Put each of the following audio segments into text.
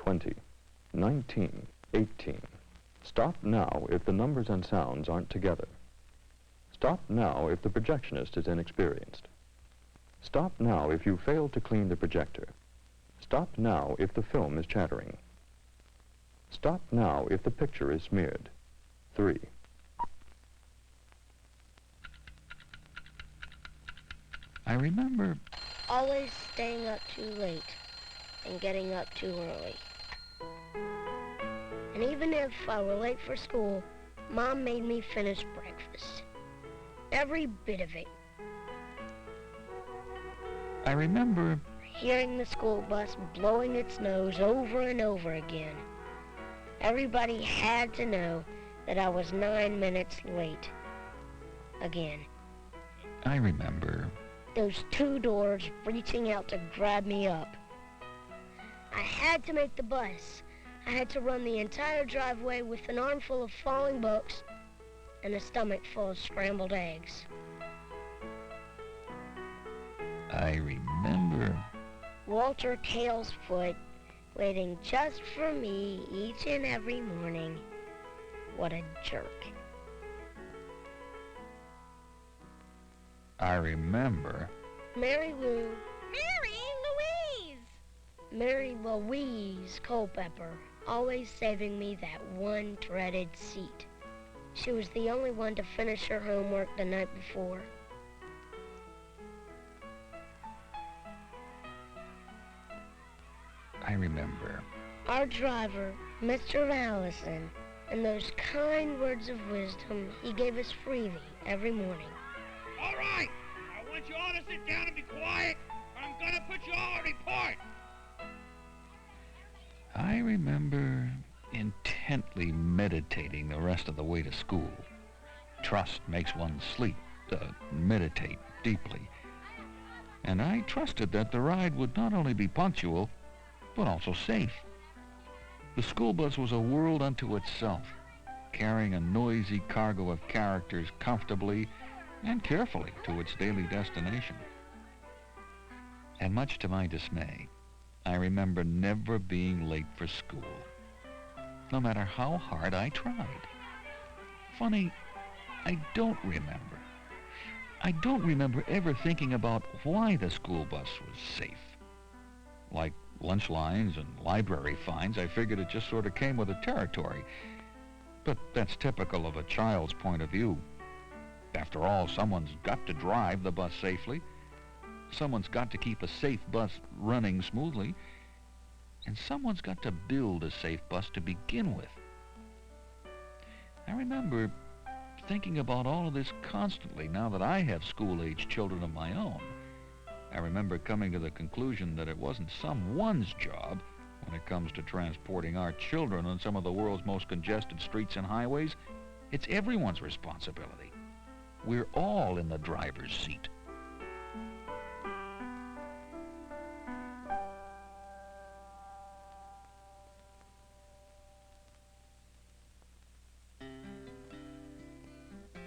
20, 19, 18. Stop now if the numbers and sounds aren't together. Stop now if the projectionist is inexperienced. Stop now if you failed to clean the projector. Stop now if the film is chattering. Stop now if the picture is smeared. 3. I remember always staying up too late and getting up too early. And even if I were late for school, Mom made me finish breakfast. Every bit of it. I remember hearing the school bus blowing its nose over and over again. Everybody had to know that I was 9 minutes late. Again. I remember those two doors reaching out to grab me up. I had to make the bus. I had to run the entire driveway with an armful of falling books and a stomach full of scrambled eggs. I remember Walter Talesfoot waiting just for me each and every morning. What a jerk. I remember Mary Lou. Mary Louise! Mary Louise Culpepper, always saving me that one dreaded seat. She was the only one to finish her homework the night before. I remember our driver, Mr. Allison, and those kind words of wisdom he gave us freely every morning. All right, I want you all to sit down and be quiet, or I'm gonna put you all on report. I remember intently meditating the rest of the way to school. Trust makes one sleep, meditate deeply. And I trusted that the ride would not only be punctual, but also safe. The school bus was a world unto itself, carrying a noisy cargo of characters comfortably and carefully to its daily destination. And much to my dismay, I remember never being late for school, no matter how hard I tried. Funny, I don't remember. I don't remember ever thinking about why the school bus was safe. Like lunch lines and library fines, I figured it just sort of came with the territory. But that's typical of a child's point of view. After all, someone's got to drive the bus safely. Someone's got to keep a safe bus running smoothly. And someone's got to build a safe bus to begin with. I remember thinking about all of this constantly now that I have school-age children of my own. I remember coming to the conclusion that it wasn't someone's job when it comes to transporting our children on some of the world's most congested streets and highways. It's everyone's responsibility. We're all in the driver's seat.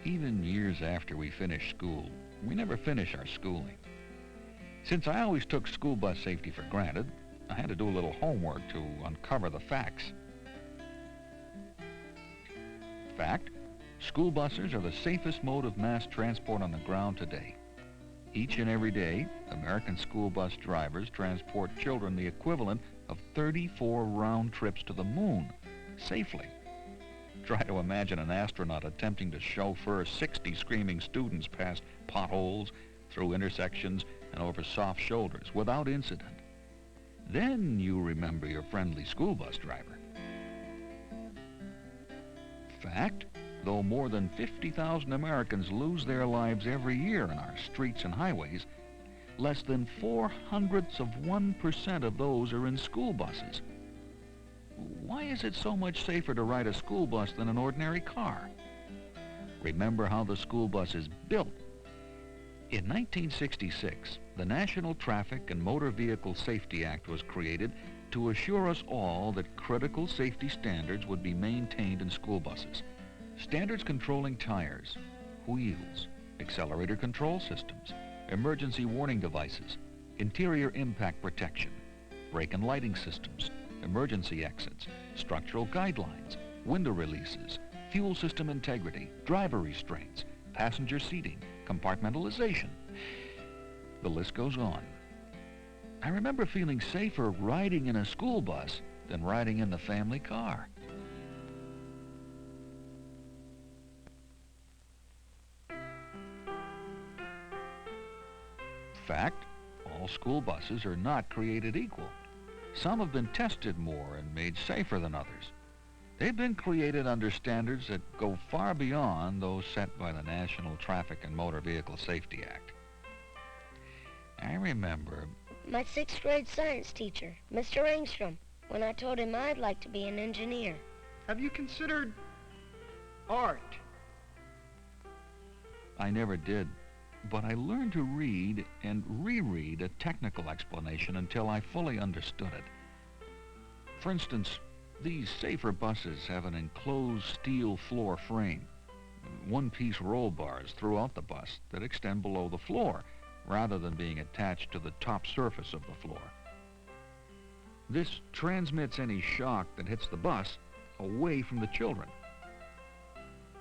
Even years after we finished school, we never finish our schooling. Since I always took school bus safety for granted, I had to do a little homework to uncover the facts. Fact, school buses are the safest mode of mass transport on the ground today. Each and every day, American school bus drivers transport children the equivalent of 34 round trips to the moon, safely. Try to imagine an astronaut attempting to chauffeur 60 screaming students past potholes, through intersections, and over soft shoulders without incident. Then you remember your friendly school bus driver. Fact, though more than 50,000 Americans lose their lives every year on our streets and highways, less than 0.04% of those are in school buses. Why is it so much safer to ride a school bus than an ordinary car? Remember how the school bus is built. In 1966, the National Traffic and Motor Vehicle Safety Act was created to assure us all that critical safety standards would be maintained in school buses. Standards controlling tires, wheels, accelerator control systems, emergency warning devices, interior impact protection, brake and lighting systems, emergency exits, structural guidelines, window releases, fuel system integrity, driver restraints, passenger seating, compartmentalization. The list goes on. I remember feeling safer riding in a school bus than riding in the family car. Fact, all school buses are not created equal. Some have been tested more and made safer than others. They've been created under standards that go far beyond those set by the National Traffic and Motor Vehicle Safety Act. I remember My 6th grade science teacher, Mr. Engstrom, when I told him I'd like to be an engineer. Have you considered art? I never did, but I learned to read and reread a technical explanation until I fully understood it. For instance, these safer buses have an enclosed steel floor frame, one-piece roll bars throughout the bus that extend below the floor, rather than being attached to the top surface of the floor. This transmits any shock that hits the bus away from the children.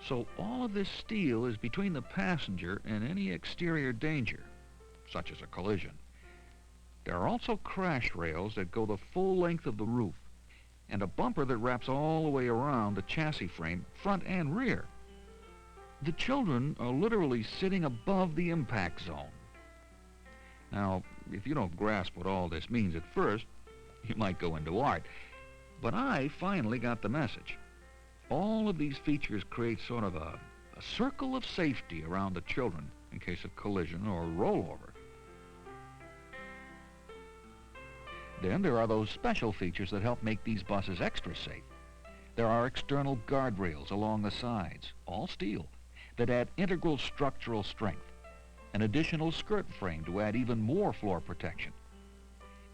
So all of this steel is between the passenger and any exterior danger, such as a collision. There are also crash rails that go the full length of the roof, and a bumper that wraps all the way around the chassis frame, front and rear. The children are literally sitting above the impact zone. Now, if you don't grasp what all this means at first, you might go into art. But I finally got the message. All of these features create sort of a circle of safety around the children in case of collision or rollover. Then there are those special features that help make these buses extra safe. There are external guardrails along the sides, all steel, that add integral structural strength. An additional skirt frame to add even more floor protection.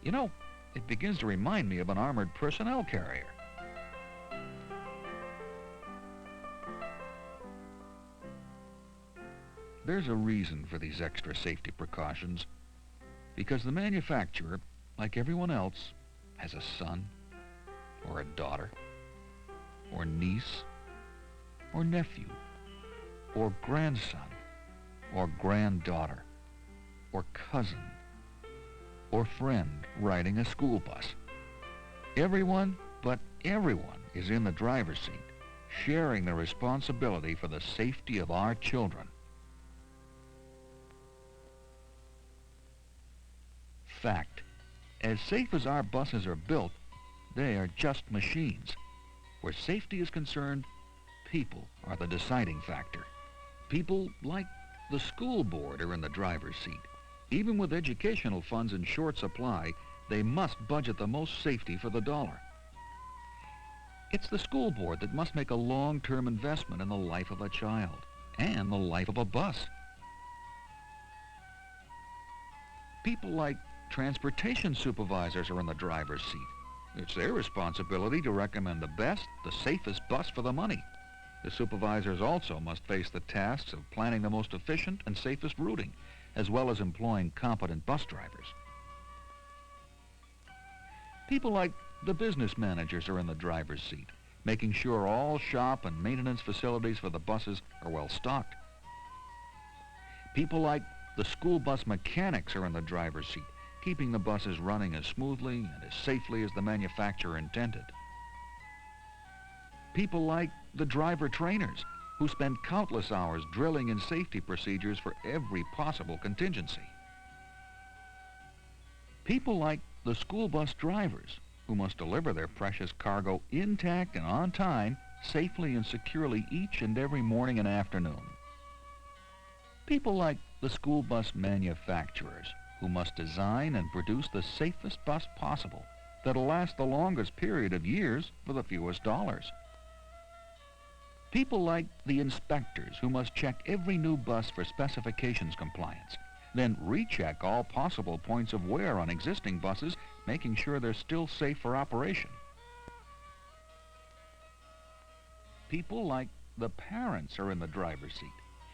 You know, it begins to remind me of an armored personnel carrier. There's a reason for these extra safety precautions, because the manufacturer, like everyone else, has a son, or a daughter, or niece, or nephew, or grandson, or granddaughter, or cousin, or friend riding a school bus. Everyone but everyone is in the driver's seat, sharing the responsibility for the safety of our children. Fact, as safe as our buses are built, they are just machines. Where safety is concerned, people are the deciding factor. People like the school board are in the driver's seat. Even with educational funds in short supply, they must budget the most safety for the dollar. It's the school board that must make a long-term investment in the life of a child and the life of a bus. People like transportation supervisors are in the driver's seat. It's their responsibility to recommend the best, the safest bus for the money. The supervisors also must face the tasks of planning the most efficient and safest routing, as well as employing competent bus drivers. People like the business managers are in the driver's seat, making sure all shop and maintenance facilities for the buses are well stocked. People like the school bus mechanics are in the driver's seat, keeping the buses running as smoothly and as safely as the manufacturer intended. People like the driver trainers, who spend countless hours drilling in safety procedures for every possible contingency. People like the school bus drivers, who must deliver their precious cargo intact and on time, safely and securely each and every morning and afternoon. People like the school bus manufacturers, who must design and produce the safest bus possible that'll last the longest period of years for the fewest dollars. People like the inspectors, who must check every new bus for specifications compliance, then recheck all possible points of wear on existing buses, making sure they're still safe for operation. People like the parents are in the driver's seat,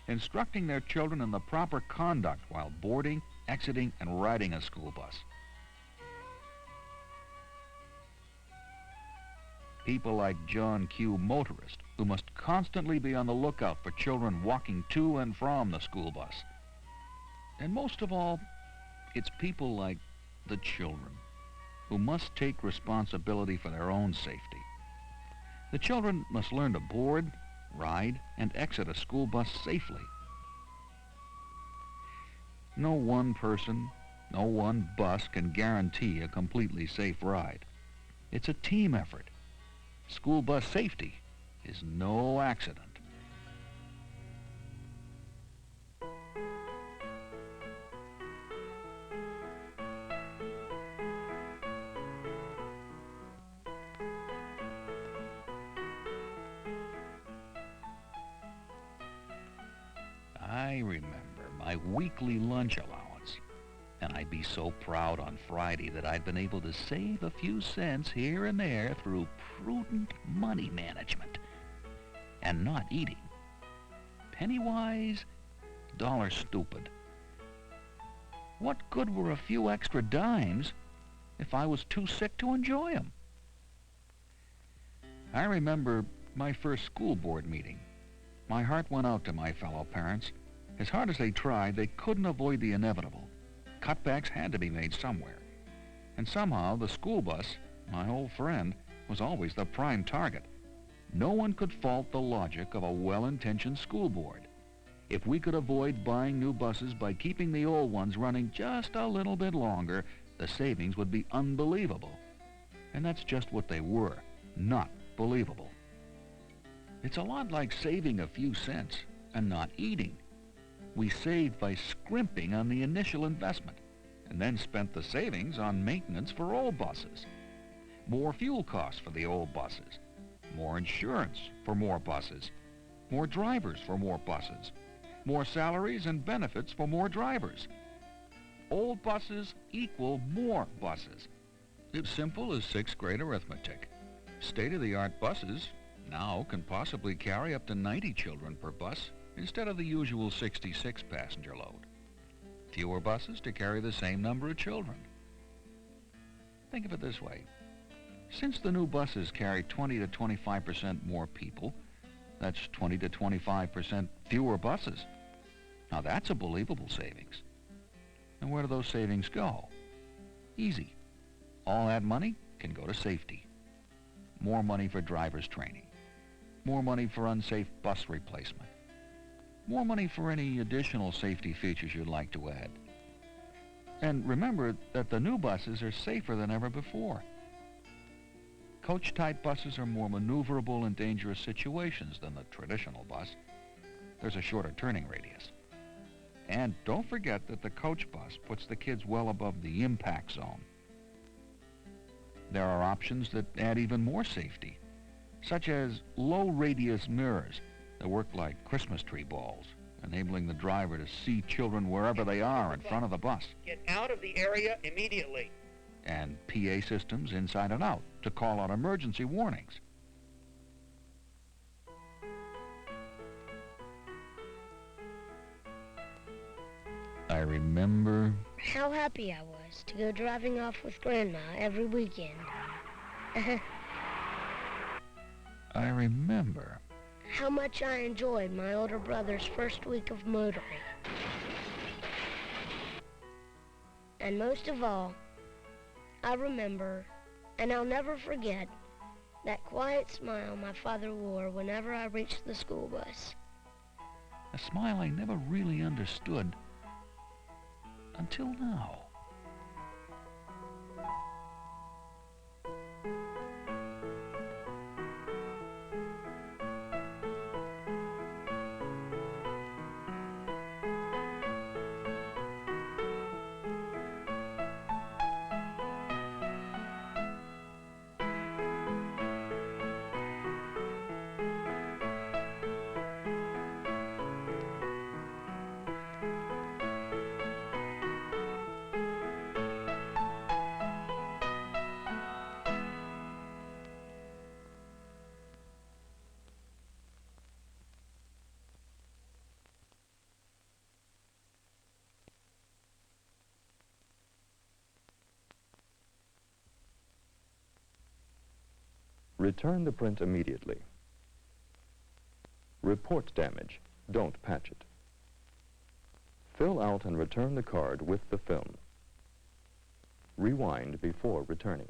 instructing their children in the proper conduct while boarding, exiting, and riding a school bus. People like John Q. Motorist, who must constantly be on the lookout for children walking to and from the school bus. And most of all, it's people like the children, who must take responsibility for their own safety. The children must learn to board, ride, and exit a school bus safely. No one person, no one bus can guarantee a completely safe ride. It's a team effort. School bus safety is no accident. I remember my weekly lunch allowance, and I'd be so proud on Friday that I'd been able to save a few cents here and there through prudent money management and not eating. Penny wise, dollar stupid. What good were a few extra dimes if I was too sick to enjoy them? I remember my first school board meeting. My heart went out to my fellow parents. As hard as they tried, they couldn't avoid the inevitable. Cutbacks had to be made somewhere. And somehow the school bus, my old friend, was always the prime target. No one could fault the logic of a well-intentioned school board. If we could avoid buying new buses by keeping the old ones running just a little bit longer, the savings would be unbelievable. And that's just what they were, not believable. It's a lot like saving a few cents and not eating. We saved by scrimping on the initial investment and then spent the savings on maintenance for old buses. More fuel costs for the old buses, more insurance for more buses, more drivers for more buses, more salaries and benefits for more drivers. Old buses equal more buses. It's simple as sixth grade arithmetic. State-of-the-art buses now can possibly carry up to 90 children per bus instead of the usual 66 passenger load. Fewer buses to carry the same number of children. Think of it this way. Since the new buses carry 20 to 25% more people, that's 20 to 25% fewer buses. Now that's a believable savings. And where do those savings go? Easy. All that money can go to safety. More money for driver's training. More money for unsafe bus replacement. More money for any additional safety features you'd like to add. And remember that the new buses are safer than ever before. Coach-type buses are more maneuverable in dangerous situations than the traditional bus. There's a shorter turning radius. And don't forget that the coach bus puts the kids well above the impact zone. There are options that add even more safety, such as low-radius mirrors that work like Christmas tree balls, enabling the driver to see children wherever they are in front of the bus. Get out of the area immediately. And PA systems inside and out to call out emergency warnings. I remember How happy I was to go driving off with Grandma every weekend. I remember How much I enjoyed my older brother's first week of motoring. And most of all, I remember, and I'll never forget, that quiet smile my father wore whenever I reached the school bus. a smile I never really understood until now. Return the print immediately. Report damage. Don't patch it. Fill out and return the card with the film. Rewind before returning.